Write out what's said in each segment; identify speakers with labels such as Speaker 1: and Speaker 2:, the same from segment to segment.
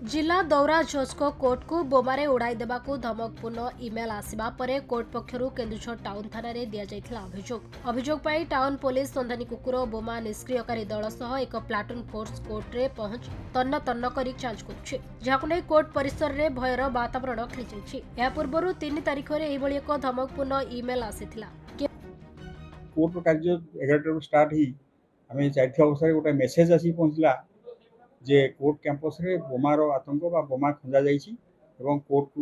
Speaker 1: जिला दौरा जज को कोर्ट को बोमारे उड़ाई देबाकू धमकपूर्ण इमेल आसिबा परे कोर्ट पक्षरु केन्दुझर टाउन थाना रे दिया जायथिला अभियोग पाई टाउन पुलिस संधानी कुकुर बोमा निष्क्रियकारी दल सह एक प्लाटून फोर्स कोर्ट रे पहुंच तन्न तन्न करी जांच करुछि जाहाकु नै कोर्ट परिसर रे भयर वातावरण खेली जायछि। या पूर्वरु 3 तारिख रे एभली एक धमकपूर्ण इमेल आसिथिला।
Speaker 2: कोर्ट कार्य 11 स्टार्ट ही आम जाइथिया अवस्था गोटे मेसेज आसी पहुँचला जे कोर्ट कैंपस रे बोमार आतंक बा बोमा खंजा जाइछि एवं कोर्ट को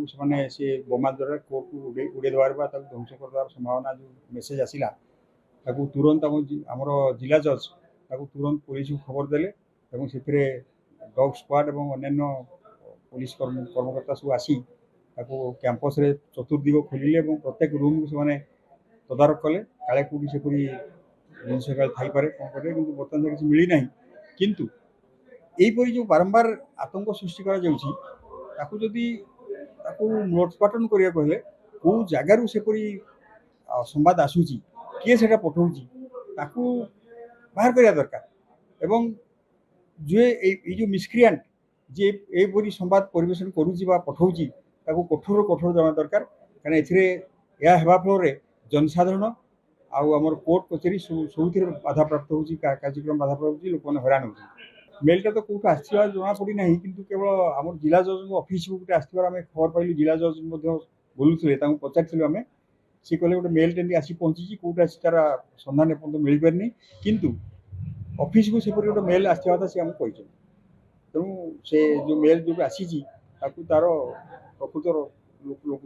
Speaker 2: से बोमा द्वारा कोर्ट को उड़े देवार बा ध्वंस कर संभावना जो मेसेज आसिला ताकू तुरंत आमर जिला जज ताकू तुरंत पुलिस को खबर देले एवं से डॉग स्क्वाड एवं अन्य पुलिस कर्मकर्ता सब आसी ताकू कैंपस रे चतुर्दिग खोलिले एवं प्रत्येक रूम को से तदारख कले काले कौटी से जिनस थी पारे कौन करेंगे कि बर्तमान किसी मिली ना किंतु यहीपरी जो बारंबार आतंक सृष्टि करी नोटपाटन करा कहले कौ जगार सेपरी संवाद आसूची किए से पठाऊँगी बाहर करने दरकार एवं जो मिसक्रिएंट जे यहीपरी संवाद परिवेशन करुँची पठाऊँगी कठोर कठोर देवा दरकार कहीं एवा फल जनसाधारण आमर कोर्ट कचेरी सब बाधा प्राप्त होगी कार्यक्रम बाधा प्राप्त लोक मैंने हैरान हो मेलटा तो कौट आसवा जना पड़ी ना कि केवल आम जिला जज ऑफिस को गोटे आसवर आम खबर पाइलु जिला जज बोलुले पचारू आम सी कहले गोटे मेल टेम आसी पहुँची कौट आसी तार सन्धान एपर्त मिल पारनी किंतु ऑफिस को सेपरी गोटे मेल आसवा कथा सी आमको कही तेणु से जो मेल जो आसी तार प्रकृत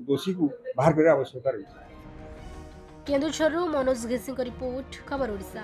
Speaker 2: दोषी को बाहर करने आवश्यकता रही।
Speaker 1: केन्दुझरु मनोज घेसी रिपोर्ट खबर ओडिशा।